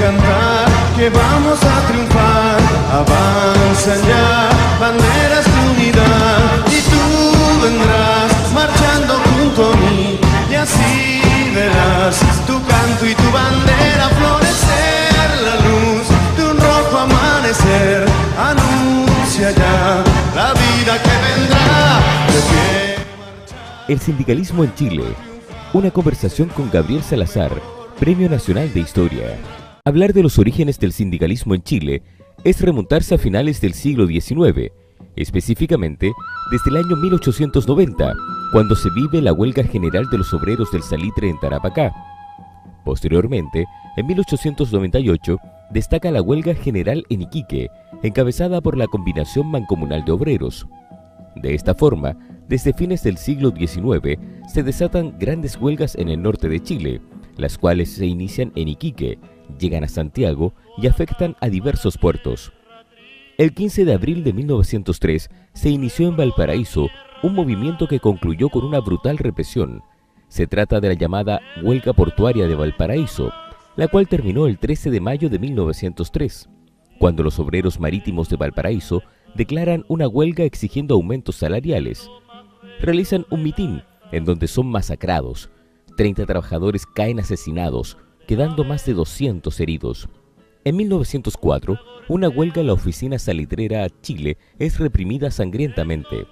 cantar que vamos a triunfar. Avanzan ya banderas de unidad y tú vendrás marchando junto a mí, y así verás tu canto y tu bandera florecer. La luz de un rojo amanecer anuncia ya la vida que vendrá. De pie marchar. El sindicalismo en Chile. Una conversación con Gabriel Salazar, Premio Nacional de Historia. Hablar de los orígenes del sindicalismo en Chile es remontarse a finales del siglo XIX, específicamente desde el año 1890, cuando se vive la huelga general de los obreros del salitre en Tarapacá. Posteriormente, en 1898, destaca la huelga general en Iquique, encabezada por la Combinación Mancomunal de Obreros. De esta forma, desde fines del siglo XIX, se desatan grandes huelgas en el norte de Chile, las cuales se inician en Iquique, llegan a Santiago y afectan a diversos puertos. El 15 de abril de 1903 se inició en Valparaíso un movimiento que concluyó con una brutal represión. Se trata de la llamada Huelga Portuaria de Valparaíso, la cual terminó el 13 de mayo de 1903, cuando los obreros marítimos de Valparaíso declaran una huelga exigiendo aumentos salariales. Realizan un mitin en donde son masacrados. 30 trabajadores caen asesinados, quedando más de 200 heridos. En 1904, una huelga en la oficina salitrera Chile es reprimida sangrientamente.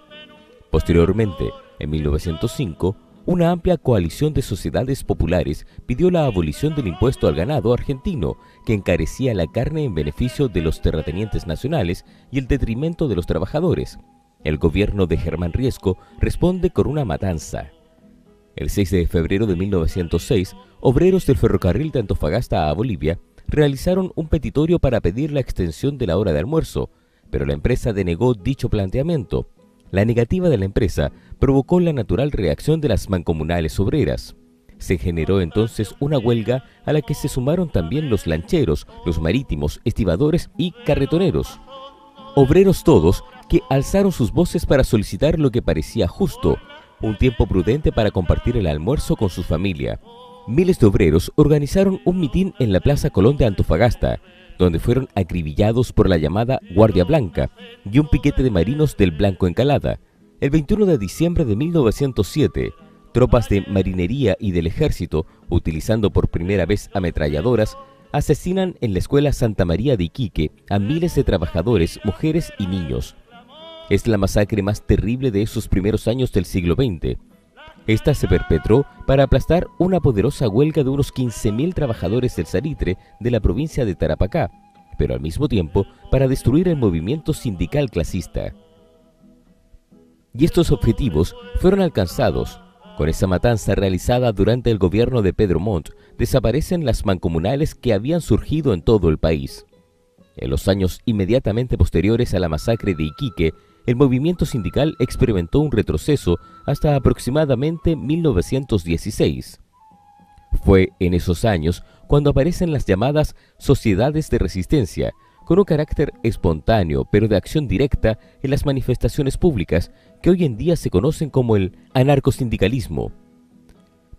Posteriormente, en 1905, una amplia coalición de sociedades populares pidió la abolición del impuesto al ganado argentino, que encarecía la carne en beneficio de los terratenientes nacionales y el detrimento de los trabajadores. El gobierno de Germán Riesco responde con una matanza. El 6 de febrero de 1906, obreros del ferrocarril de Antofagasta a Bolivia realizaron un petitorio para pedir la extensión de la hora de almuerzo, pero la empresa denegó dicho planteamiento. La negativa de la empresa provocó la natural reacción de las mancomunales obreras. Se generó entonces una huelga a la que se sumaron también los lancheros, los marítimos, estibadores y carretoneros. Obreros todos que alzaron sus voces para solicitar lo que parecía justo, un tiempo prudente para compartir el almuerzo con su familia. Miles de obreros organizaron un mitin en la Plaza Colón de Antofagasta, donde fueron acribillados por la llamada Guardia Blanca y un piquete de marinos del Blanco Encalada. El 21 de diciembre de 1907, tropas de marinería y del ejército, utilizando por primera vez ametralladoras, asesinan en la escuela Santa María de Iquique a miles de trabajadores, mujeres y niños. Es la masacre más terrible de esos primeros años del siglo XX. Esta se perpetró para aplastar una poderosa huelga de unos 15.000 trabajadores del salitre de la provincia de Tarapacá, pero al mismo tiempo para destruir el movimiento sindical clasista. Y estos objetivos fueron alcanzados. Con esa matanza realizada durante el gobierno de Pedro Montt, desaparecen las mancomunales que habían surgido en todo el país. En los años inmediatamente posteriores a la masacre de Iquique, el movimiento sindical experimentó un retroceso hasta aproximadamente 1916. Fue en esos años cuando aparecen las llamadas sociedades de resistencia, con un carácter espontáneo pero de acción directa en las manifestaciones públicas que hoy en día se conocen como el anarcosindicalismo.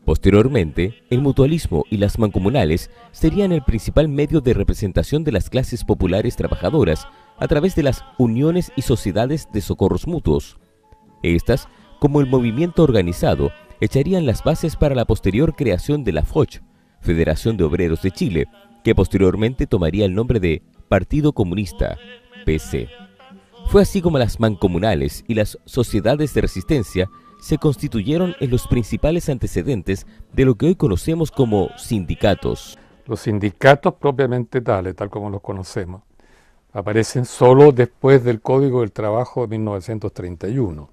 Posteriormente, el mutualismo y las mancomunales serían el principal medio de representación de las clases populares trabajadoras a través de las uniones y sociedades de socorros mutuos. Estas, como el movimiento organizado, echarían las bases para la posterior creación de la FOCH, Federación de Obreros de Chile, que posteriormente tomaría el nombre de Partido Comunista, PC. Fue así como las mancomunales y las sociedades de resistencia se constituyeron en los principales antecedentes de lo que hoy conocemos como sindicatos. Los sindicatos propiamente tales, tal como los conocemos, aparecen solo después del Código del Trabajo de 1931.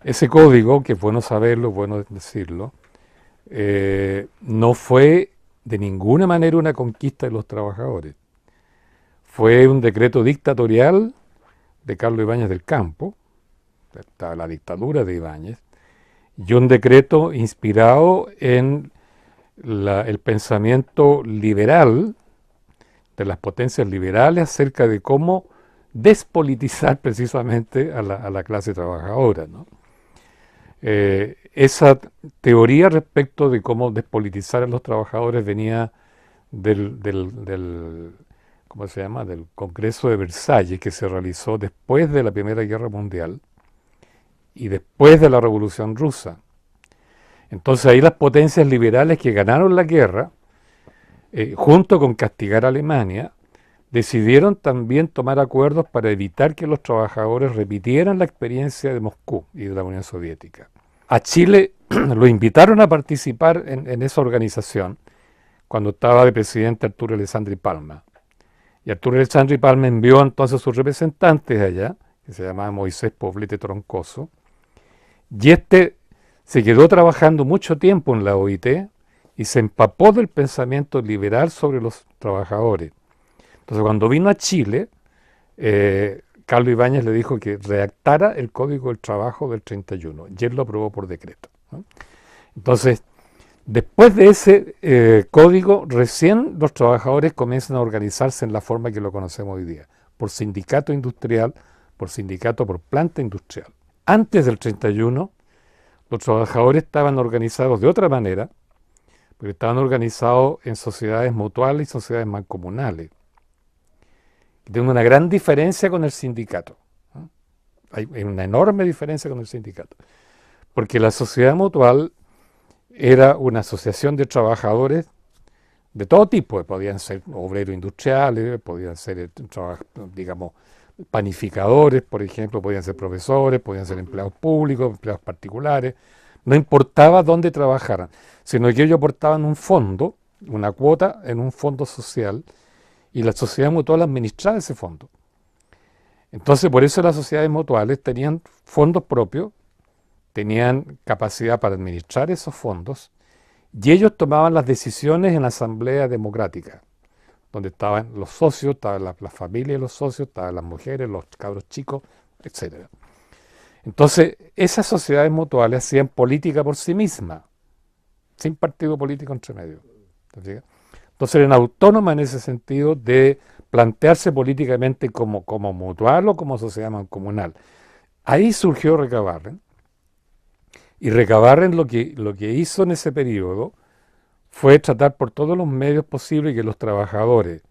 Ese código, que es bueno saberlo, es bueno decirlo, no fue de ninguna manera una conquista de los trabajadores. Fue un decreto dictatorial de Carlos Ibáñez del Campo, la dictadura de Ibáñez, y un decreto inspirado en el pensamiento liberal de las potencias liberales acerca de cómo despolitizar precisamente a la clase trabajadora, ¿no? Esa teoría respecto de cómo despolitizar a los trabajadores venía ¿cómo se llama?, del Congreso de Versalles, que se realizó después de la Primera Guerra Mundial y después de la Revolución Rusa. Entonces ahí las potencias liberales que ganaron la guerra, junto con castigar a Alemania, decidieron también tomar acuerdos para evitar que los trabajadores repitieran la experiencia de Moscú y de la Unión Soviética. A Chile lo invitaron a participar en esa organización cuando estaba de presidente Arturo Alessandri Palma. Y Arturo Alessandri Palma envió entonces a sus representantes allá, que se llamaba Moisés Poblete Troncoso, y este se quedó trabajando mucho tiempo en la OIT y se empapó del pensamiento liberal sobre los trabajadores. Entonces, cuando vino a Chile, Carlos Ibáñez le dijo que redactara el Código del Trabajo del 31, y él lo aprobó por decreto, ¿no? Entonces, después de ese código, recién los trabajadores comienzan a organizarse en la forma que lo conocemos hoy día, por sindicato industrial, por sindicato por planta industrial. Antes del 31, los trabajadores estaban organizados de otra manera, porque estaban organizados en sociedades mutuales y sociedades mancomunales. Tiene una gran diferencia con el sindicato, ¿no? Hay una enorme diferencia con el sindicato, porque la sociedad mutual era una asociación de trabajadores de todo tipo, podían ser obreros industriales, podían ser, digamos, panificadores, por ejemplo, podían ser profesores, podían ser empleados públicos, empleados particulares, no importaba dónde trabajaran, sino que ellos aportaban un fondo, una cuota en un fondo social, y la sociedad mutual administraba ese fondo. Entonces, por eso las sociedades mutuales tenían fondos propios, tenían capacidad para administrar esos fondos, y ellos tomaban las decisiones en asamblea democrática, donde estaban los socios, estaban la familia de los socios, estaban las mujeres, los cabros chicos, etc. Entonces, esas sociedades mutuales hacían política por sí mismas, sin partido político entre medio. Entonces eran autónomas en ese sentido de plantearse políticamente como mutual o como sociedad mancomunal. Ahí surgió Recabarren, y Recabarren lo que hizo en ese periodo fue tratar por todos los medios posibles que los trabajadores,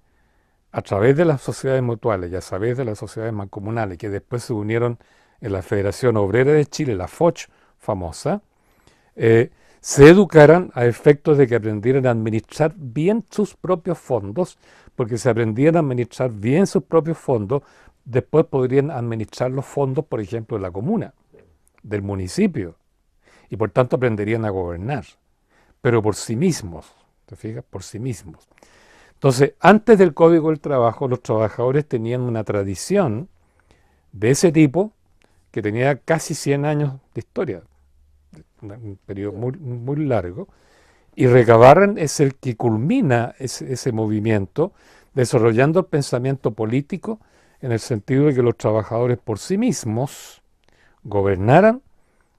a través de las sociedades mutuales y a través de las sociedades mancomunales, que después se unieron en la Federación Obrera de Chile, la FOCH famosa, se educaran a efectos de que aprendieran a administrar bien sus propios fondos, porque si aprendieran a administrar bien sus propios fondos, después podrían administrar los fondos, por ejemplo, de la comuna, del municipio, y por tanto aprenderían a gobernar, pero por sí mismos, ¿te fijas? Por sí mismos. Entonces, antes del Código del Trabajo, los trabajadores tenían una tradición de ese tipo que tenía casi 100 años de historia, un periodo muy, muy largo, y Recabarren es el que culmina ese movimiento, desarrollando el pensamiento político en el sentido de que los trabajadores por sí mismos gobernaran,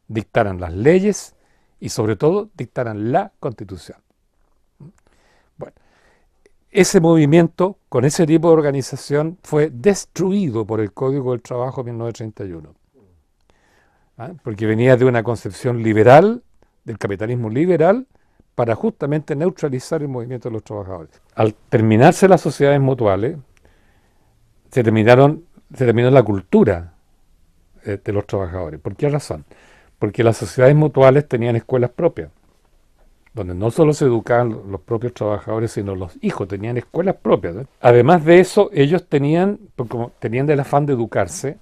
dictaran las leyes y sobre todo dictaran la Constitución. Bueno, ese movimiento con ese tipo de organización fue destruido por el Código del Trabajo de 1931. Porque venía de una concepción liberal, del capitalismo liberal, para justamente neutralizar el movimiento de los trabajadores. Al terminarse las sociedades mutuales, se terminó la cultura de los trabajadores. ¿Por qué razón? Porque las sociedades mutuales tenían escuelas propias, donde no solo se educaban los propios trabajadores, sino los hijos, tenían escuelas propias, ¿eh? Además de eso, ellos tenían, como tenían el afán de educarse,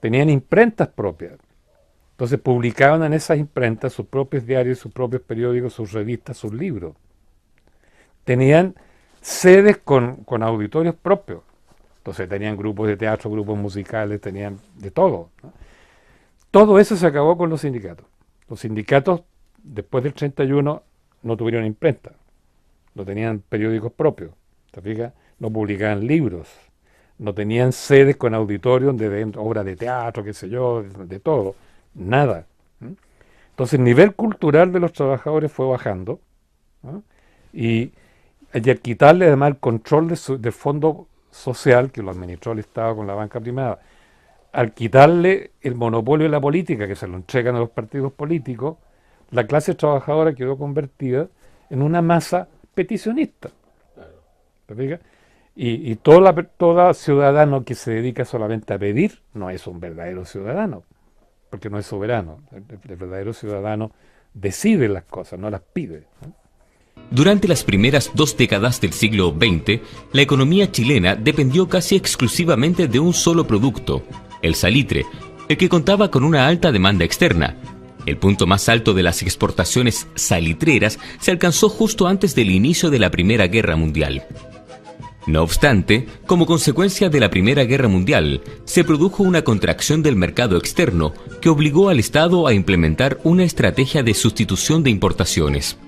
tenían imprentas propias. Entonces publicaban en esas imprentas sus propios diarios, sus propios periódicos, sus revistas, sus libros. Tenían sedes con auditorios propios. Entonces tenían grupos de teatro, grupos musicales, tenían de todo, ¿no? Todo eso se acabó con los sindicatos. Los sindicatos, después del 31, no tuvieron imprenta. No tenían periódicos propios. ¿Te fijas? No publicaban libros. No tenían sedes con auditorios de obras de teatro, qué sé yo, de todo. Nada. Entonces el nivel cultural de los trabajadores fue bajando, ¿no? Y al quitarle además el control del fondo social, que lo administró el Estado con la banca privada, al quitarle el monopolio de la política, que se lo entregan a los partidos políticos, la clase trabajadora quedó convertida en una masa peticionista. ¿te fijas? Y todo ciudadano que se dedica solamente a pedir no es un verdadero ciudadano, porque no es soberano. El verdadero ciudadano decide las cosas, no las pide, ¿no? Durante las primeras 2 décadas del siglo XX, la economía chilena dependió casi exclusivamente de un solo producto, el salitre, el que contaba con una alta demanda externa. El punto más alto de las exportaciones salitreras se alcanzó justo antes del inicio de la Primera Guerra Mundial. No obstante, como consecuencia de la Primera Guerra Mundial, se produjo una contracción del mercado externo que obligó al Estado a implementar una estrategia de sustitución de importaciones.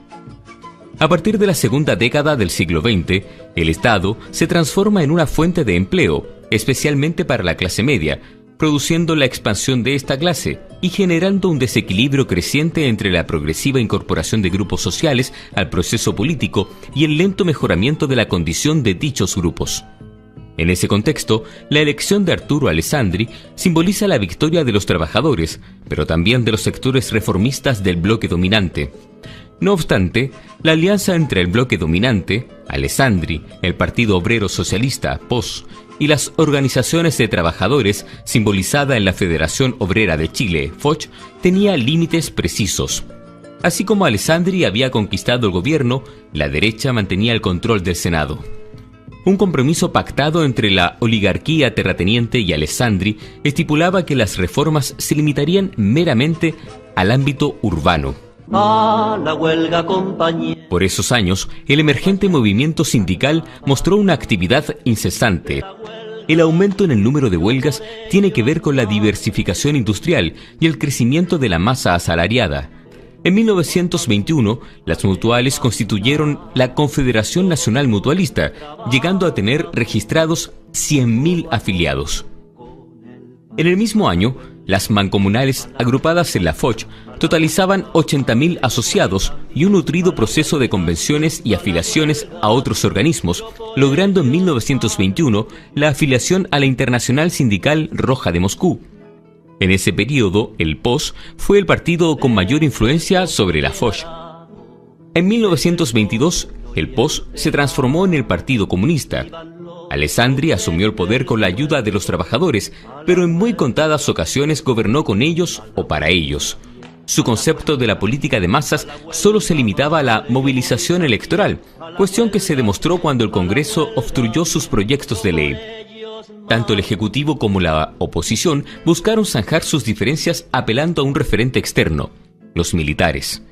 A partir de la segunda década del siglo XX, el Estado se transforma en una fuente de empleo, especialmente para la clase media, produciendo la expansión de esta clase y generando un desequilibrio creciente entre la progresiva incorporación de grupos sociales al proceso político y el lento mejoramiento de la condición de dichos grupos. En ese contexto, la elección de Arturo Alessandri simboliza la victoria de los trabajadores, pero también de los sectores reformistas del bloque dominante. No obstante, la alianza entre el bloque dominante, Alessandri, el Partido Obrero Socialista, POS, y las organizaciones de trabajadores, simbolizada en la Federación Obrera de Chile, FOCH, tenía límites precisos. Así como Alessandri había conquistado el gobierno, la derecha mantenía el control del Senado. Un compromiso pactado entre la oligarquía terrateniente y Alessandri estipulaba que las reformas se limitarían meramente al ámbito urbano. A la huelga, compañía. Por esos años, el emergente movimiento sindical mostró una actividad incesante. El aumento en el número de huelgas tiene que ver con la diversificación industrial y el crecimiento de la masa asalariada. En 1921, las mutuales constituyeron la Confederación Nacional Mutualista, llegando a tener registrados 100.000 afiliados. En el mismo año, las mancomunales agrupadas en la FOCH totalizaban 80.000 asociados y un nutrido proceso de convenciones y afiliaciones a otros organismos, logrando en 1921 la afiliación a la Internacional Sindical Roja de Moscú. En ese periodo, el POS fue el partido con mayor influencia sobre la FOCH. En 1922, el POS se transformó en el Partido Comunista. Alessandri asumió el poder con la ayuda de los trabajadores, pero en muy contadas ocasiones gobernó con ellos o para ellos. Su concepto de la política de masas solo se limitaba a la movilización electoral, cuestión que se demostró cuando el Congreso obstruyó sus proyectos de ley. Tanto el Ejecutivo como la oposición buscaron zanjar sus diferencias apelando a un referente externo, los militares.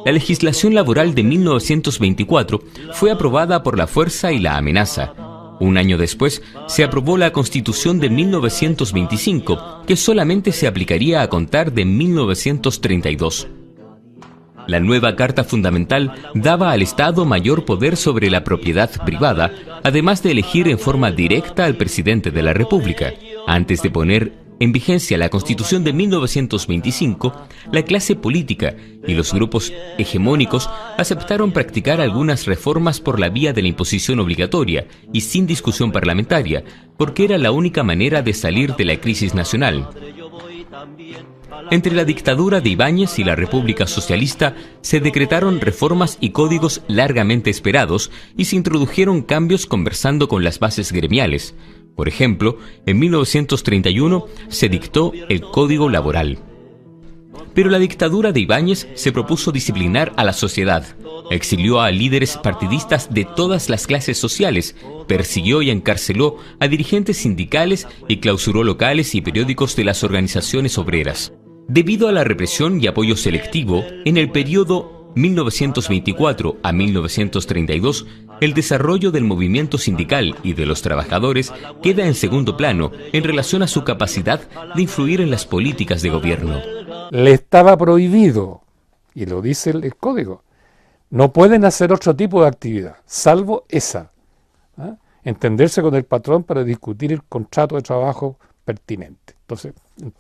La legislación laboral de 1924 fue aprobada por la fuerza y la amenaza. Un año después, se aprobó la Constitución de 1925, que solamente se aplicaría a contar de 1932. La nueva Carta Fundamental daba al Estado mayor poder sobre la propiedad privada, además de elegir en forma directa al presidente de la República. Antes de poner en vigencia la Constitución de 1925, la clase política y los grupos hegemónicos aceptaron practicar algunas reformas por la vía de la imposición obligatoria y sin discusión parlamentaria, porque era la única manera de salir de la crisis nacional. Entre la dictadura de Ibáñez y la República Socialista se decretaron reformas y códigos largamente esperados y se introdujeron cambios conversando con las bases gremiales. Por ejemplo, en 1931 se dictó el Código Laboral. Pero la dictadura de Ibáñez se propuso disciplinar a la sociedad, exilió a líderes partidistas de todas las clases sociales, persiguió y encarceló a dirigentes sindicales y clausuró locales y periódicos de las organizaciones obreras. Debido a la represión y apoyo selectivo, en el periodo 1924 a 1932, el desarrollo del movimiento sindical y de los trabajadores queda en segundo plano en relación a su capacidad de influir en las políticas de gobierno. Le estaba prohibido, y lo dice el código, no pueden hacer otro tipo de actividad, salvo esa. Entenderse con el patrón para discutir el contrato de trabajo pertinente. Entonces,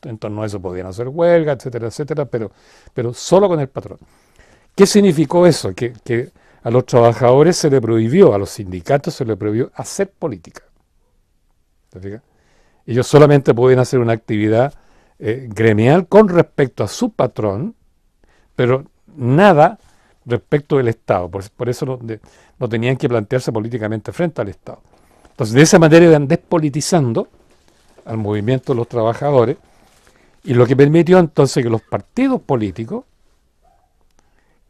en torno a eso podían hacer huelga, etcétera, etcétera, pero solo con el patrón. ¿Qué significó eso? Que a los trabajadores se le prohibió, a los sindicatos se le prohibió hacer política. ¿Te fijas? Ellos solamente podían hacer una actividad gremial con respecto a su patrón, pero nada respecto del Estado. Por eso no tenían que plantearse políticamente frente al Estado. Entonces, de esa manera iban despolitizando al movimiento de los trabajadores, y lo que permitió entonces que los partidos políticos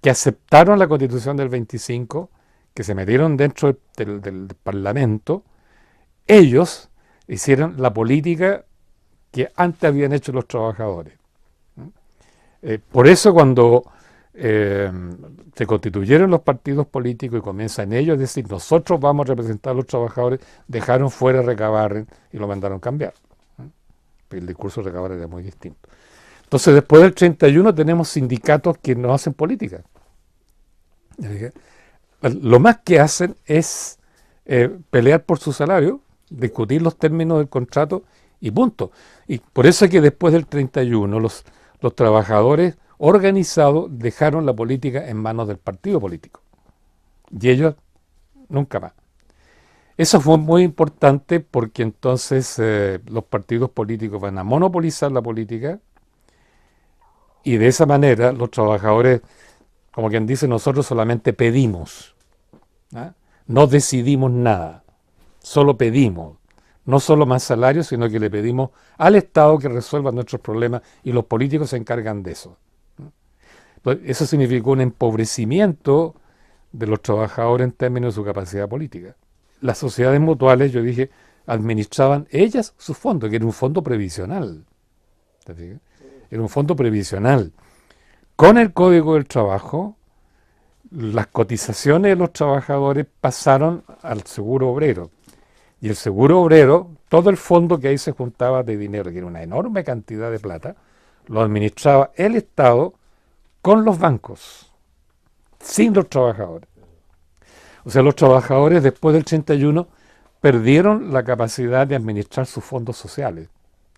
que aceptaron la Constitución del 25, que se metieron dentro del Parlamento, ellos hicieron la política que antes habían hecho los trabajadores. Por eso cuando se constituyeron los partidos políticos y comienzan ellos a decir nosotros vamos a representar a los trabajadores, dejaron fuera a Recabarren y lo mandaron cambiar. El discurso de Recabarren era muy distinto. Entonces después del 31 tenemos sindicatos que no hacen política. Lo más que hacen es pelear por su salario, discutir los términos del contrato y punto. Y por eso es que después del 31 los trabajadores organizados dejaron la política en manos del partido político. Y ellos nunca más. Eso fue muy importante porque entonces los partidos políticos van a monopolizar la política y de esa manera los trabajadores, como quien dice, nosotros solamente pedimos, ¿ah? No decidimos nada, solo pedimos. No solo más salarios, sino que le pedimos al Estado que resuelva nuestros problemas y los políticos se encargan de eso. Entonces, eso significó un empobrecimiento de los trabajadores en términos de su capacidad política. Las sociedades mutuales, yo dije, administraban ellas su fondo, que era un fondo previsional. ¿Te fijas? Era un fondo previsional. Con el Código del Trabajo, las cotizaciones de los trabajadores pasaron al seguro obrero. Y el seguro obrero, todo el fondo que ahí se juntaba de dinero, que era una enorme cantidad de plata, lo administraba el Estado con los bancos, sin los trabajadores. O sea, los trabajadores después del 31 perdieron la capacidad de administrar sus fondos sociales,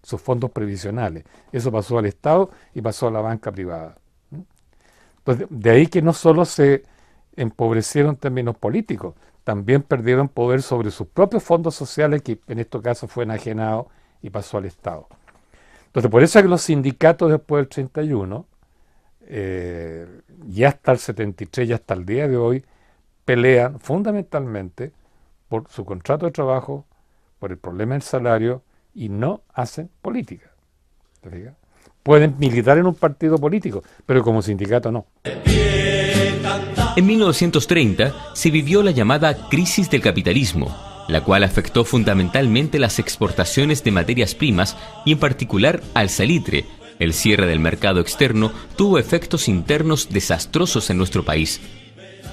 sus fondos previsionales. Eso pasó al Estado y pasó a la banca privada. Entonces, de ahí que no solo se empobrecieron en términos políticos, también perdieron poder sobre sus propios fondos sociales, que en este caso fue enajenado y pasó al Estado. Entonces, por eso es que los sindicatos después del 31, y hasta el 73 y hasta el día de hoy, pelean fundamentalmente por su contrato de trabajo, por el problema del salario, y no hacen política. ¿Te fijas? Pueden militar en un partido político, pero como sindicato no. En 1930 se vivió la llamada crisis del capitalismo, la cual afectó fundamentalmente las exportaciones de materias primas y en particular al salitre. El cierre del mercado externo tuvo efectos internos desastrosos en nuestro país.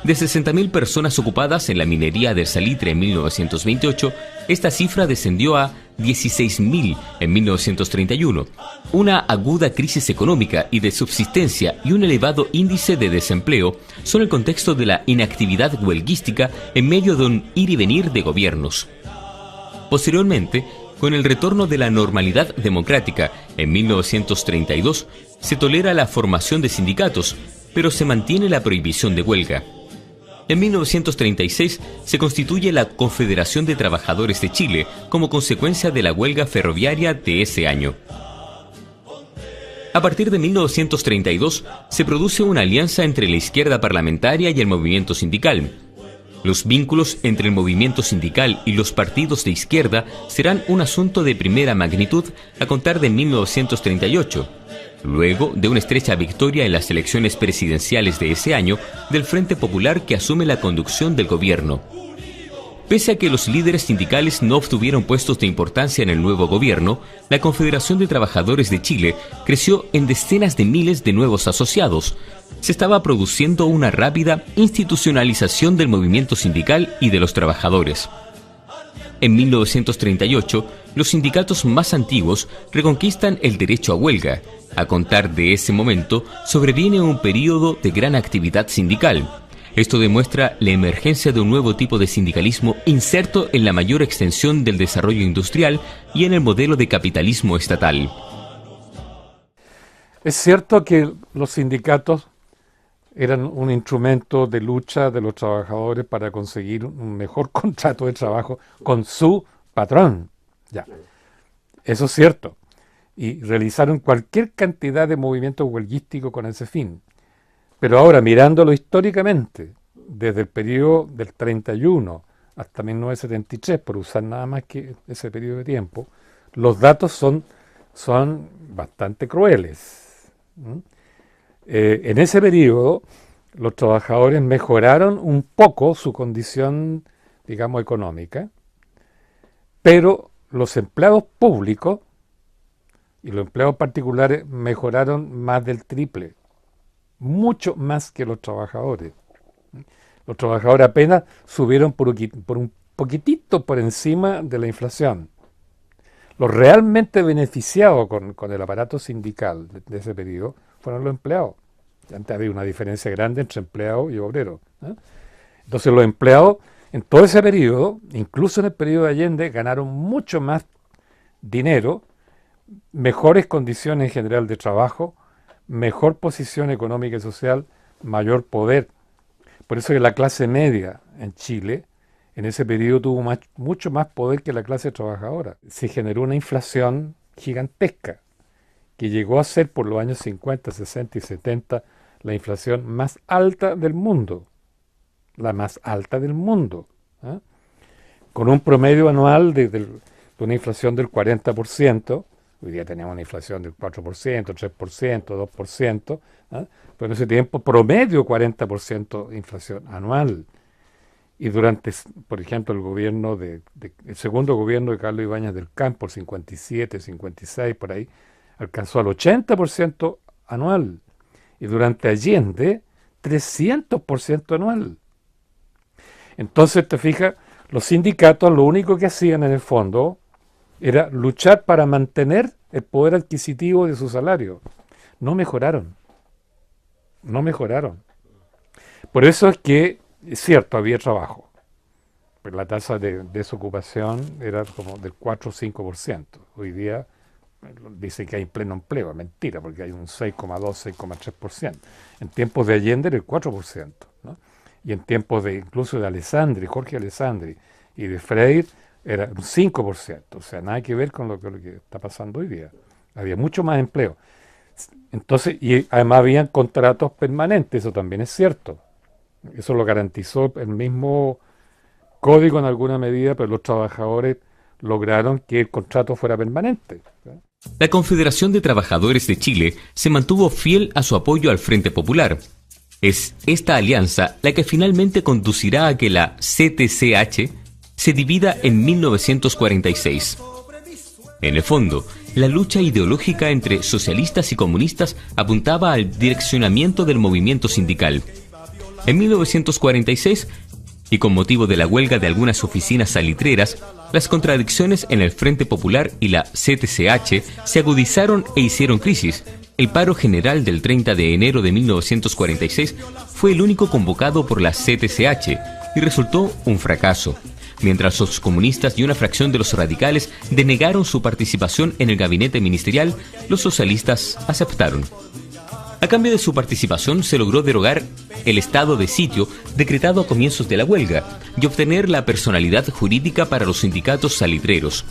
De 60.000 personas ocupadas en la minería del salitre en 1928, esta cifra descendió a 16.000 en 1931. Una aguda crisis económica y de subsistencia y un elevado índice de desempleo son el contexto de la inactividad huelguística en medio de un ir y venir de gobiernos. Posteriormente, con el retorno de la normalidad democrática en 1932, se tolera la formación de sindicatos, pero se mantiene la prohibición de huelga. En 1936 se constituye la Confederación de Trabajadores de Chile como consecuencia de la huelga ferroviaria de ese año. A partir de 1932 se produce una alianza entre la izquierda parlamentaria y el movimiento sindical. Los vínculos entre el movimiento sindical y los partidos de izquierda serán un asunto de primera magnitud a contar de 1938. Luego de una estrecha victoria en las elecciones presidenciales de ese año del Frente Popular que asume la conducción del gobierno. Pese a que los líderes sindicales no obtuvieron puestos de importancia en el nuevo gobierno, la Confederación de Trabajadores de Chile creció en decenas de miles de nuevos asociados. Se estaba produciendo una rápida institucionalización del movimiento sindical y de los trabajadores. En 1938, los sindicatos más antiguos reconquistan el derecho a huelga. A contar de ese momento, sobreviene un período de gran actividad sindical. Esto demuestra la emergencia de un nuevo tipo de sindicalismo inserto en la mayor extensión del desarrollo industrial y en el modelo de capitalismo estatal. Es cierto que los sindicatos eran un instrumento de lucha de los trabajadores para conseguir un mejor contrato de trabajo con su patrón. Ya. Eso es cierto. Y realizaron cualquier cantidad de movimientos huelguísticos con ese fin. Pero ahora, mirándolo históricamente, desde el periodo del 31 hasta 1973, por usar nada más que ese periodo de tiempo, los datos son bastante crueles. En ese periodo, los trabajadores mejoraron un poco su condición, digamos, económica, pero los empleados públicos y los empleados particulares mejoraron más del triple, mucho más que los trabajadores. Los trabajadores apenas subieron por un poquitito por encima de la inflación. Los realmente beneficiados con el aparato sindical de ese periodo fueron los empleados. Antes había una diferencia grande entre empleados y obreros. Entonces los empleados en todo ese periodo, incluso en el periodo de Allende, ganaron mucho más dinero, mejores condiciones en general de trabajo, mejor posición económica y social, mayor poder. Por eso que la clase media en Chile en ese periodo tuvo mucho más poder que la clase trabajadora. Se generó una inflación gigantesca que llegó a ser por los años 50, 60 y 70 la inflación más alta del mundo. La más alta del mundo. Con un promedio anual de una inflación del 40%. Hoy día tenemos una inflación del 4%, 3%, 2%, pero en ese tiempo promedio 40% de inflación anual. Y durante, por ejemplo, el segundo gobierno de Carlos Ibáñez del Campo, el 57, 56, por ahí, alcanzó al 80% anual. Y durante Allende, 300% anual. Entonces, te fijas, los sindicatos lo único que hacían en el fondo era luchar para mantener el poder adquisitivo de su salario. No mejoraron. No mejoraron. Por eso es que, es cierto, había trabajo. Pero la tasa de desocupación era como del 4 o 5%. Hoy día dice que hay pleno empleo. Mentira, porque hay un 6,2, 6,3%. En tiempos de Allende era el 4%. ¿No? Y en tiempos incluso de Alessandri, Jorge Alessandri y de Freire, era un 5%, o sea, nada que ver con lo que está pasando hoy día. Había mucho más empleo. Entonces, y además habían contratos permanentes, eso también es cierto. Eso lo garantizó el mismo código en alguna medida, pero los trabajadores lograron que el contrato fuera permanente. La Confederación de Trabajadores de Chile se mantuvo fiel a su apoyo al Frente Popular. Es esta alianza la que finalmente conducirá a que la CTCH se divida en 1946. En el fondo, la lucha ideológica entre socialistas y comunistas apuntaba al direccionamiento del movimiento sindical. En 1946, y con motivo de la huelga de algunas oficinas salitreras, las contradicciones en el Frente Popular y la CTCH se agudizaron e hicieron crisis. El paro general del 30 de enero de 1946 fue el único convocado por la CTCH y resultó un fracaso. Mientras los comunistas y una fracción de los radicales denegaron su participación en el gabinete ministerial, los socialistas aceptaron. A cambio de su participación se logró derogar el estado de sitio decretado a comienzos de la huelga y obtener la personalidad jurídica para los sindicatos salitreros.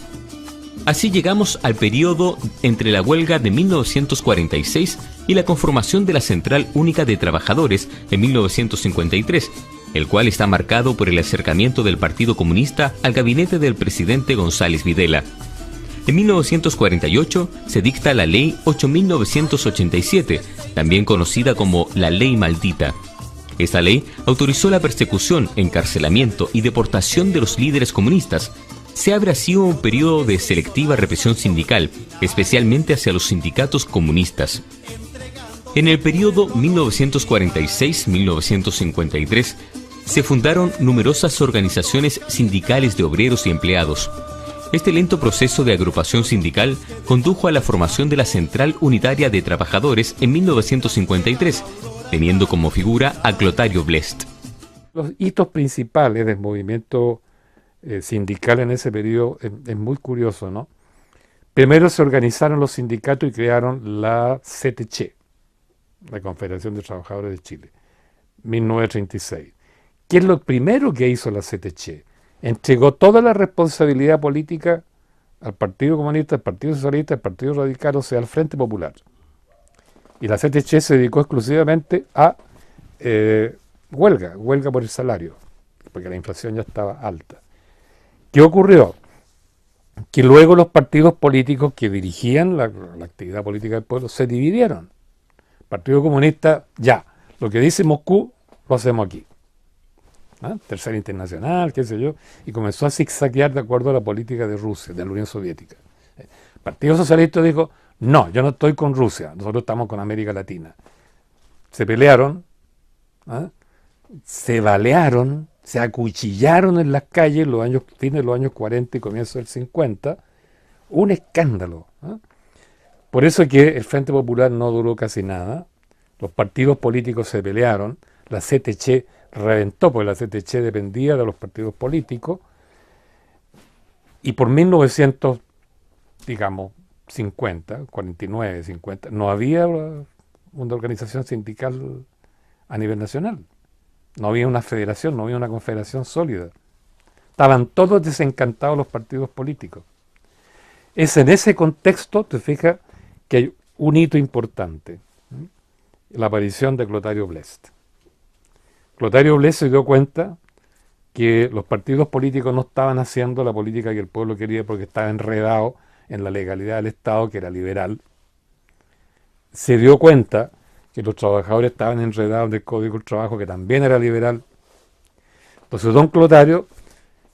Así llegamos al periodo entre la huelga de 1946 y la conformación de la Central Única de Trabajadores en 1953, el cual está marcado por el acercamiento del Partido Comunista al gabinete del presidente González Videla. En 1948 se dicta la Ley 8.987, también conocida como la Ley Maldita. Esta ley autorizó la persecución, encarcelamiento y deportación de los líderes comunistas. Se abre así un periodo de selectiva represión sindical, especialmente hacia los sindicatos comunistas. En el periodo 1946-1953 se fundaron numerosas organizaciones sindicales de obreros y empleados. Este lento proceso de agrupación sindical condujo a la formación de la Central Unitaria de Trabajadores en 1953, teniendo como figura a Clotario Blest. Los hitos principales del movimiento sindical en ese periodo es muy curioso, ¿no? Primero se organizaron los sindicatos y crearon la CTC, la Confederación de Trabajadores de Chile, 1936. ¿Qué es lo primero que hizo la CTC? Entregó toda la responsabilidad política al Partido Comunista, al Partido Socialista, al Partido Radical, o sea, al Frente Popular. Y la CTC se dedicó exclusivamente a huelga por el salario, porque la inflación ya estaba alta. ¿Qué ocurrió? Que luego los partidos políticos que dirigían la actividad política del pueblo se dividieron. El Partido Comunista, ya, lo que dice Moscú, lo hacemos aquí. Tercera Internacional, qué sé yo, y comenzó a zigzaguear de acuerdo a la política de Rusia, de la Unión Soviética. El Partido Socialista dijo, no, yo no estoy con Rusia, nosotros estamos con América Latina. Se pelearon, se balearon, se acuchillaron en las calles fines de los años 40 y comienzo del 50, un escándalo. Por eso es que el Frente Popular no duró casi nada, los partidos políticos se pelearon, la CTC reventó, porque la CTC dependía de los partidos políticos, y por 1950, 49, 50, no había una organización sindical a nivel nacional. No había una federación, no había una confederación sólida. Estaban todos desencantados los partidos políticos. Es en ese contexto, te fijas, que hay un hito importante, la aparición de Clotario Blest. Clotario Blest se dio cuenta que los partidos políticos no estaban haciendo la política que el pueblo quería porque estaba enredado en la legalidad del Estado, que era liberal. Se dio cuenta que los trabajadores estaban enredados en el Código del Trabajo, que también era liberal. Entonces don Clotario,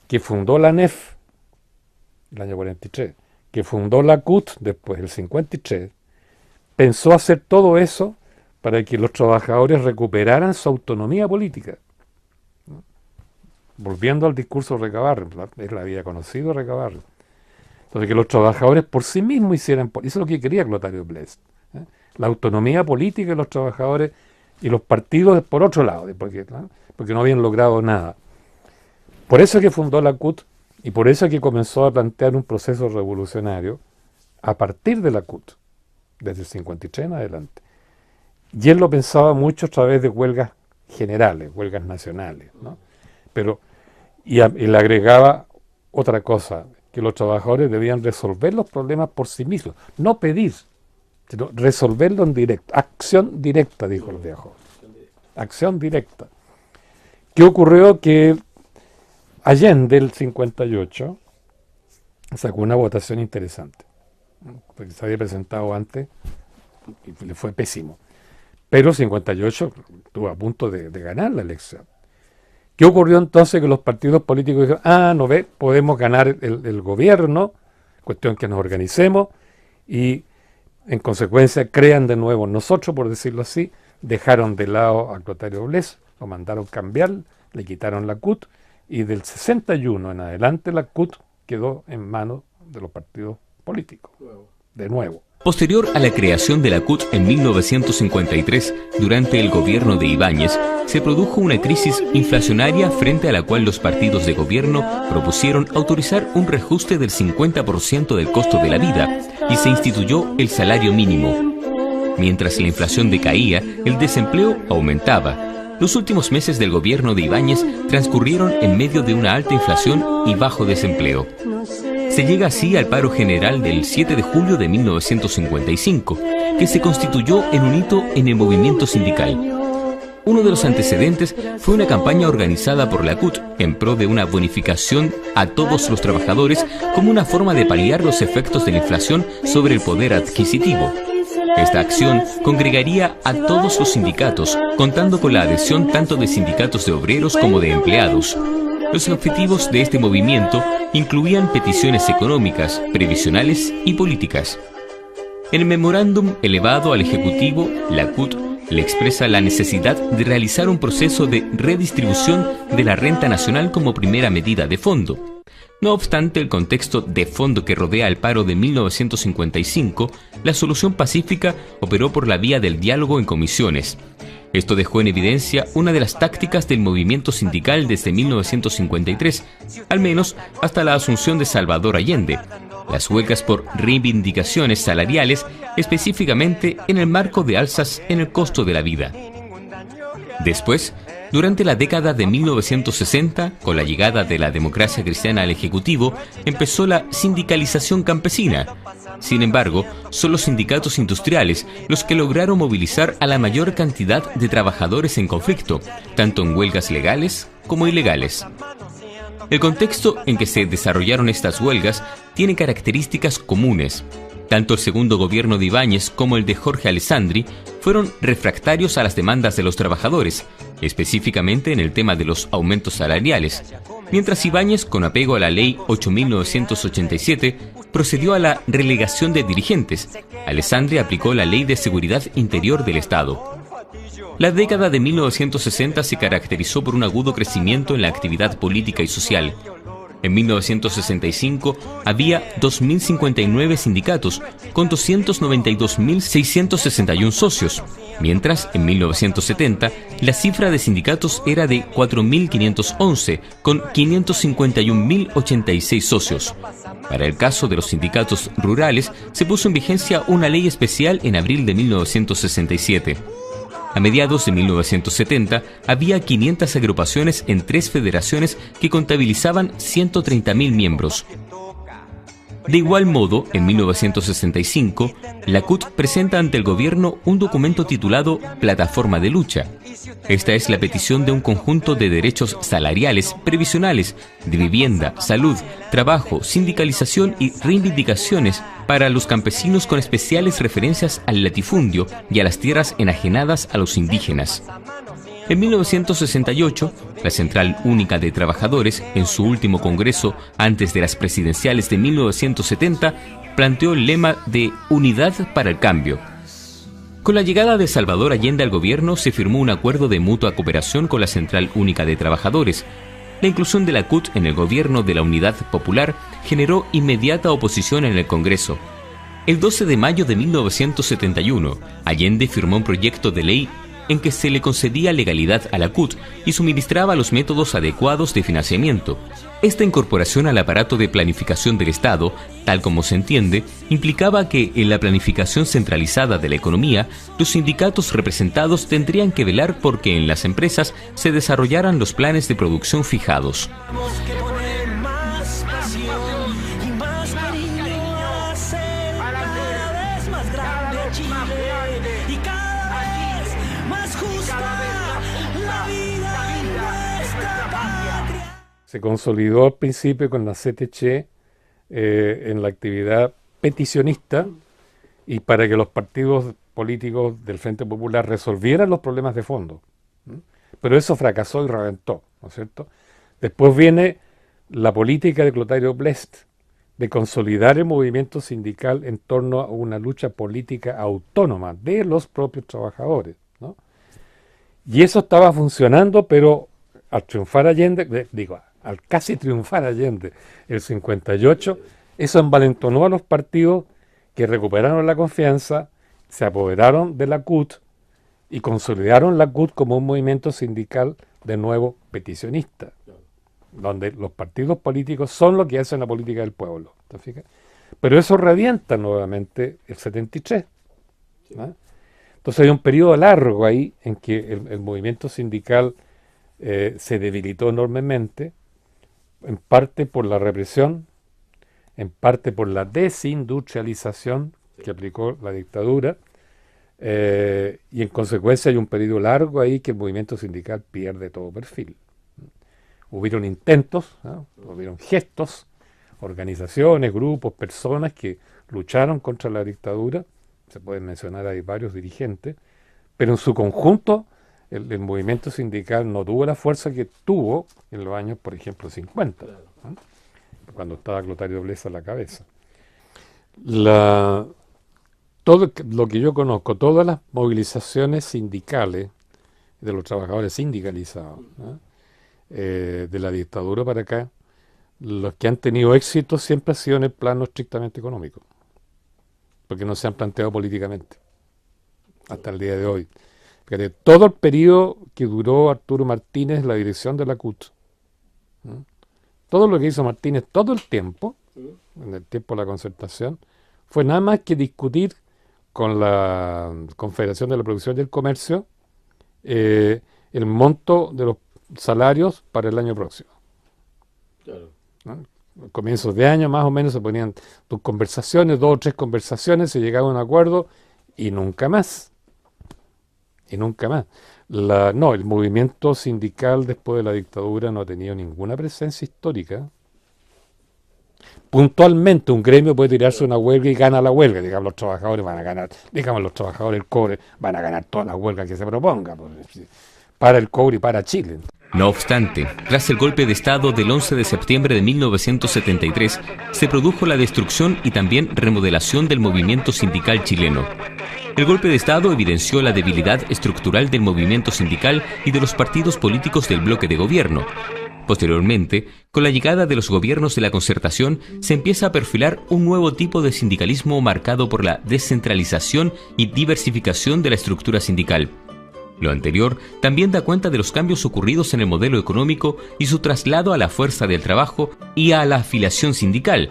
que fundó la NEF, el año 43, que fundó la CUT después, el 53, pensó hacer todo eso para que los trabajadores recuperaran su autonomía política. Volviendo al discurso de Recabarren, él había conocido a Recabarren. Entonces, que los trabajadores por sí mismos hicieran, eso es lo que quería Clotario Blest. La autonomía política de los trabajadores y los partidos por otro lado, porque no habían logrado nada. Por eso es que fundó la CUT y por eso es que comenzó a plantear un proceso revolucionario a partir de la CUT, desde el 53 en adelante. Y él lo pensaba mucho a través de huelgas generales, huelgas nacionales, ¿no? Y le agregaba otra cosa, que los trabajadores debían resolver los problemas por sí mismos, no pedir, sino resolverlo en directo. Acción directa, dijo el viejo. Acción directa. ¿Qué ocurrió? Que Allende, el 58, sacó una votación interesante, porque se había presentado antes y le fue pésimo. Pero el 58 estuvo a punto de ganar la elección. ¿Qué ocurrió entonces? Que los partidos políticos dijeron, no ve, podemos ganar el gobierno, cuestión que nos organicemos, y en consecuencia crean de nuevo nosotros, por decirlo así, dejaron de lado a Clotario Blest, lo mandaron cambiar, le quitaron la CUT, y del 61 en adelante la CUT quedó en manos de los partidos políticos, de nuevo. Posterior a la creación de la CUT en 1953, durante el gobierno de Ibáñez, se produjo una crisis inflacionaria frente a la cual los partidos de gobierno propusieron autorizar un reajuste del 50% del costo de la vida y se instituyó el salario mínimo. Mientras la inflación decaía, el desempleo aumentaba. Los últimos meses del gobierno de Ibáñez transcurrieron en medio de una alta inflación y bajo desempleo. Se llega así al paro general del 7 de julio de 1955, que se constituyó en un hito en el movimiento sindical. Uno de los antecedentes fue una campaña organizada por la CUT en pro de una bonificación a todos los trabajadores como una forma de paliar los efectos de la inflación sobre el poder adquisitivo. Esta acción congregaría a todos los sindicatos, contando con la adhesión tanto de sindicatos de obreros como de empleados. Los objetivos de este movimiento incluían peticiones económicas, previsionales y políticas. En el memorándum elevado al Ejecutivo, la CUT le expresa la necesidad de realizar un proceso de redistribución de la renta nacional como primera medida de fondo. No obstante el contexto de fondo que rodea el paro de 1955, la solución pacífica operó por la vía del diálogo en comisiones. Esto dejó en evidencia una de las tácticas del movimiento sindical desde 1953, al menos hasta la asunción de Salvador Allende: las huelgas por reivindicaciones salariales, específicamente en el marco de alzas en el costo de la vida. Después, Durante la década de 1960, con la llegada de la democracia cristiana al Ejecutivo, empezó la sindicalización campesina. Sin embargo, son los sindicatos industriales los que lograron movilizar a la mayor cantidad de trabajadores en conflicto, tanto en huelgas legales como ilegales. El contexto en que se desarrollaron estas huelgas tiene características comunes. Tanto el segundo gobierno de Ibáñez como el de Jorge Alessandri fueron refractarios a las demandas de los trabajadores, específicamente en el tema de los aumentos salariales, mientras Ibáñez, con apego a la Ley 8.987, procedió a la relegación de dirigentes. Alessandri aplicó la Ley de Seguridad Interior del Estado. La década de 1960 se caracterizó por un agudo crecimiento en la actividad política y social. En 1965 había 2.059 sindicatos con 292.661 socios, mientras en 1970 la cifra de sindicatos era de 4.511 con 551.086 socios. Para el caso de los sindicatos rurales se puso en vigencia una ley especial en abril de 1967. A mediados de 1970 había 500 agrupaciones en 3 federaciones que contabilizaban 130.000 miembros. De igual modo, en 1965, la CUT presenta ante el gobierno un documento titulado Plataforma de Lucha. Esta es la petición de un conjunto de derechos salariales, previsionales, de vivienda, salud, trabajo, sindicalización y reivindicaciones para los campesinos, con especiales referencias al latifundio y a las tierras enajenadas a los indígenas. En 1968, la Central Única de Trabajadores, en su último congreso antes de las presidenciales de 1970, planteó el lema de Unidad para el Cambio. Con la llegada de Salvador Allende al gobierno se firmó un acuerdo de mutua cooperación con la Central Única de Trabajadores. La inclusión de la CUT en el gobierno de la Unidad Popular generó inmediata oposición en el Congreso. El 12 de mayo de 1971, Allende firmó un proyecto de ley en que se le concedía legalidad a la CUT y suministraba los métodos adecuados de financiamiento. Esta incorporación al aparato de planificación del Estado, tal como se entiende, implicaba que en la planificación centralizada de la economía, los sindicatos representados tendrían que velar por que en las empresas se desarrollaran los planes de producción fijados. Se consolidó al principio con la CTC en la actividad peticionista y para que los partidos políticos del Frente Popular resolvieran los problemas de fondo. Pero eso fracasó y reventó, ¿no es cierto? Después viene la política de Clotario Blest de consolidar el movimiento sindical en torno a una lucha política autónoma de los propios trabajadores, ¿no? Y eso estaba funcionando, pero al triunfar Allende, al casi triunfar Allende el 58, eso envalentonó a los partidos que recuperaron la confianza, se apoderaron de la CUT y consolidaron la CUT como un movimiento sindical de nuevo peticionista, donde los partidos políticos son los que hacen la política del pueblo. ¿Te fijas? Pero eso revienta nuevamente el 73. ¿No? Entonces hay un periodo largo ahí en que el movimiento sindical se debilitó enormemente, en parte por la represión, en parte por la desindustrialización que aplicó la dictadura, y en consecuencia hay un periodo largo ahí que el movimiento sindical pierde todo perfil. Hubieron intentos, ¿no? Hubieron gestos, organizaciones, grupos, personas que lucharon contra la dictadura, se pueden mencionar, hay varios dirigentes, pero en su conjunto el movimiento sindical no tuvo la fuerza que tuvo en los años, por ejemplo, 50, ¿no? Cuando estaba Clotario Blest a la cabeza. Todo lo que yo conozco, todas las movilizaciones sindicales de los trabajadores sindicalizados, ¿no? De la dictadura para acá, los que han tenido éxito siempre han sido en el plano estrictamente económico, porque no se han planteado políticamente hasta el día de hoy. Fíjate, todo el periodo que duró Arturo Martínez la dirección de la CUT, ¿no? Todo lo que hizo Martínez todo el tiempo, en el tiempo de la concertación, fue nada más que discutir con la Confederación de la Producción y el Comercio el monto de los salarios para el año próximo. Claro. ¿No? A comienzos de año más o menos se ponían tus conversaciones, 2 o 3 conversaciones, se llegaba a un acuerdo y nunca más. Y nunca más. No, el movimiento sindical después de la dictadura no ha tenido ninguna presencia histórica. Puntualmente un gremio puede tirarse una huelga y gana la huelga. Digamos, los trabajadores van a ganar, digamos, los trabajadores del cobre van a ganar todas las huelgas que se proponga, pues, para el cobre y para Chile. No obstante, tras el golpe de Estado del 11 de septiembre de 1973, se produjo la destrucción y también remodelación del movimiento sindical chileno. El golpe de Estado evidenció la debilidad estructural del movimiento sindical y de los partidos políticos del bloque de gobierno. Posteriormente, con la llegada de los gobiernos de la Concertación, se empieza a perfilar un nuevo tipo de sindicalismo marcado por la descentralización y diversificación de la estructura sindical. Lo anterior también da cuenta de los cambios ocurridos en el modelo económico y su traslado a la fuerza del trabajo y a la afiliación sindical,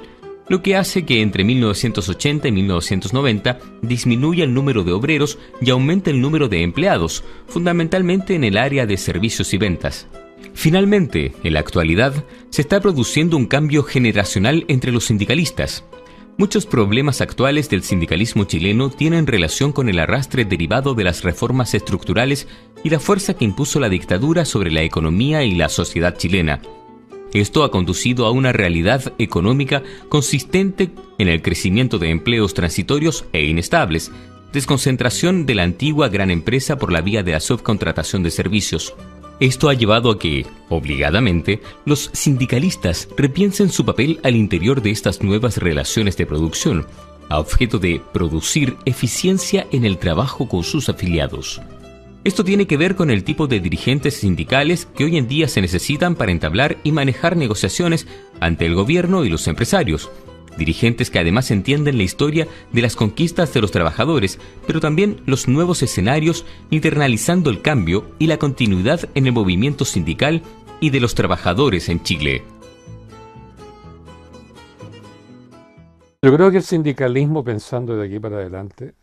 lo que hace que entre 1980 y 1990 disminuya el número de obreros y aumente el número de empleados, fundamentalmente en el área de servicios y ventas. Finalmente, en la actualidad, se está produciendo un cambio generacional entre los sindicalistas. Muchos problemas actuales del sindicalismo chileno tienen relación con el arrastre derivado de las reformas estructurales y la fuerza que impuso la dictadura sobre la economía y la sociedad chilena. Esto ha conducido a una realidad económica consistente en el crecimiento de empleos transitorios e inestables, desconcentración de la antigua gran empresa por la vía de la subcontratación de servicios. Esto ha llevado a que, obligadamente, los sindicalistas repiensen su papel al interior de estas nuevas relaciones de producción, a objeto de producir eficiencia en el trabajo con sus afiliados. Esto tiene que ver con el tipo de dirigentes sindicales que hoy en día se necesitan para entablar y manejar negociaciones ante el gobierno y los empresarios. Dirigentes que además entienden la historia de las conquistas de los trabajadores, pero también los nuevos escenarios, internalizando el cambio y la continuidad en el movimiento sindical y de los trabajadores en Chile. Yo creo que el sindicalismo, pensando de aquí para adelante,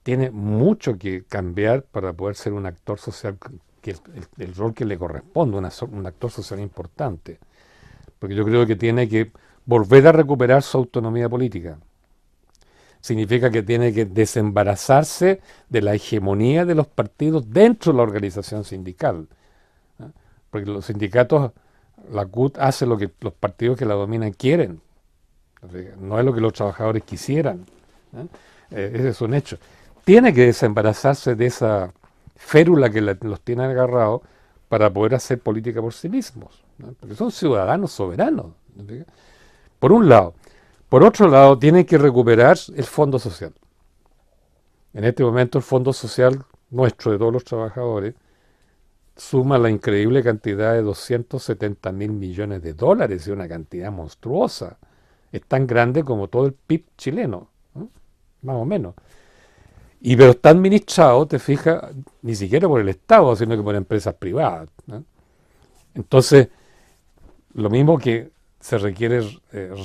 tiene mucho que cambiar para poder ser un actor social, que el rol que le corresponde, un actor social importante. Porque yo creo que tiene que volver a recuperar su autonomía política. Significa que tiene que desembarazarse de la hegemonía de los partidos dentro de la organización sindical. Porque los sindicatos, la CUT hace lo que los partidos que la dominan quieren. No es lo que los trabajadores quisieran. Ese es un hecho. Tiene que desembarazarse de esa férula que los tiene agarrados para poder hacer política por sí mismos, ¿no? Porque son ciudadanos soberanos, ¿no? Por un lado. Por otro lado, tienen que recuperar el fondo social. En este momento el fondo social nuestro, de todos los trabajadores, suma la increíble cantidad de 270.000 millones de dólares, es una cantidad monstruosa. Es tan grande como todo el PIB chileno, ¿no? Más o menos. Pero está administrado, te fijas, ni siquiera por el Estado, sino que por empresas privadas, ¿no? Entonces, lo mismo que se requiere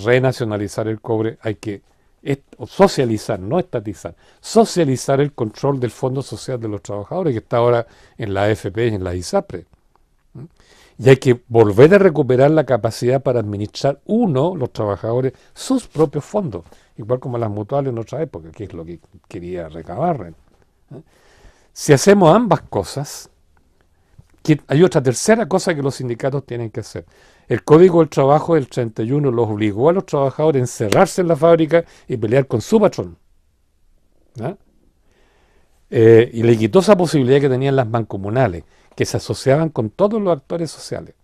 renacionalizar el cobre, hay que socializar, no estatizar, socializar el control del Fondo Social de los Trabajadores, que está ahora en la AFP y en la ISAPRE. Y hay que volver a recuperar la capacidad para administrar los trabajadores, sus propios fondos, igual como las mutuales en otra época, que es lo que quería Recabarren. Si hacemos ambas cosas, hay otra tercera cosa que los sindicatos tienen que hacer. El Código del Trabajo del 31 los obligó a los trabajadores a encerrarse en la fábrica y pelear con su patrón, ¿no? Y le quitó esa posibilidad que tenían las mancomunales, que se asociaban con todos los actores sociales.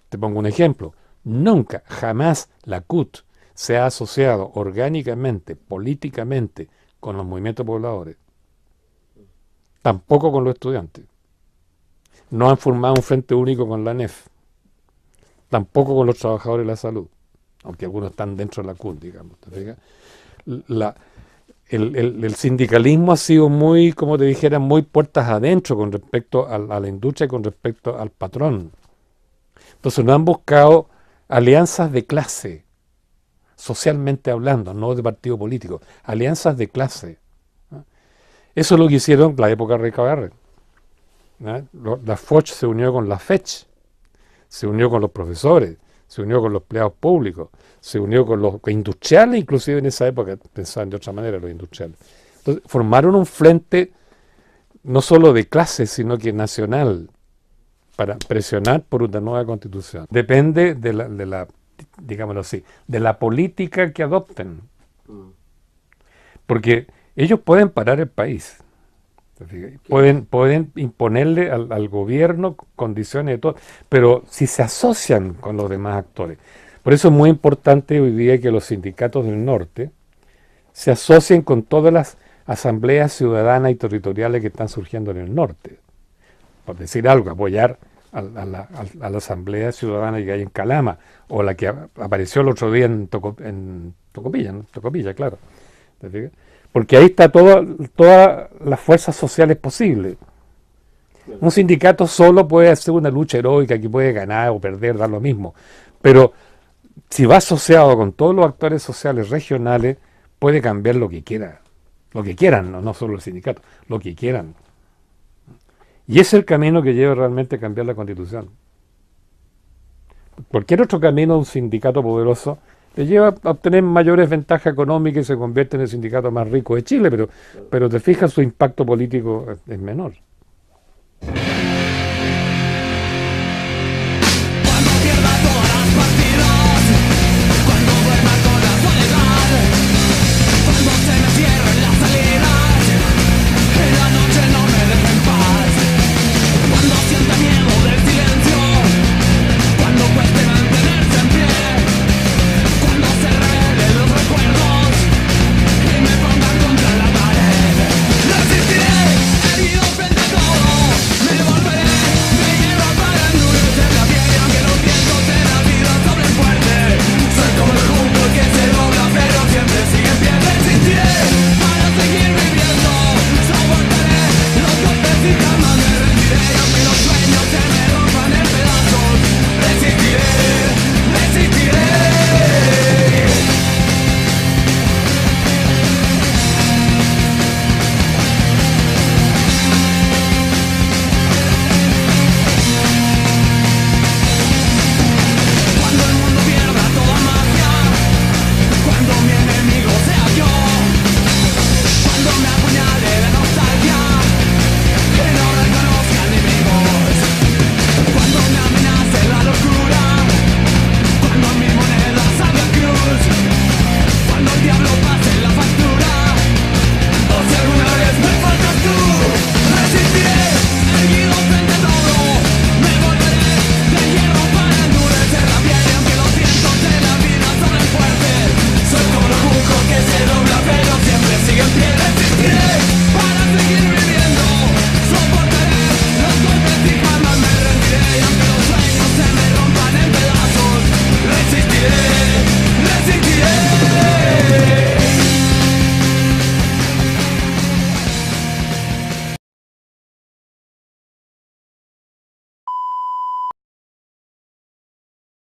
Te pongo un ejemplo. Nunca, jamás la CUT se ha asociado orgánicamente, políticamente, con los movimientos pobladores. Tampoco con los estudiantes. No han formado un frente único con la ANEF. Tampoco con los trabajadores de la salud, aunque algunos están dentro de la CUT, digamos. El sindicalismo ha sido muy, como te dijera, muy puertas adentro con respecto a la industria y con respecto al patrón. Entonces no han buscado alianzas de clase, socialmente hablando, no de partido político, alianzas de clase. Eso es lo que hicieron en la época de Recabarren. La FOCH se unió con la FECH, se unió con los profesores, se unió con los empleados públicos, se unió con los industriales, inclusive en esa época pensaban de otra manera los industriales. Entonces formaron un frente no solo de clase, sino que nacional, para presionar por una nueva constitución. Depende digámoslo así, de la política que adopten. Porque ellos pueden parar el país. Pueden imponerle al gobierno condiciones de todo, pero si se asocian con los demás actores. Por eso es muy importante hoy día que los sindicatos del norte se asocien con todas las asambleas ciudadanas y territoriales que están surgiendo en el norte. Por decir algo, apoyar a la asamblea ciudadana que hay en Calama, o la que apareció el otro día en Tocopilla, ¿no? Tocopilla, claro. ¿Te fijas? Porque ahí está todas las fuerzas sociales posibles. Un sindicato solo puede hacer una lucha heroica que puede ganar o perder, da lo mismo. Pero si va asociado con todos los actores sociales regionales, puede cambiar lo que quiera. Lo que quieran, no solo el sindicato, lo que quieran. Y ese es el camino que lleva realmente a cambiar la Constitución. Cualquier otro camino de un sindicato poderoso le lleva a obtener mayores ventajas económicas y se convierte en el sindicato más rico de Chile, pero te fijas, su impacto político es menor.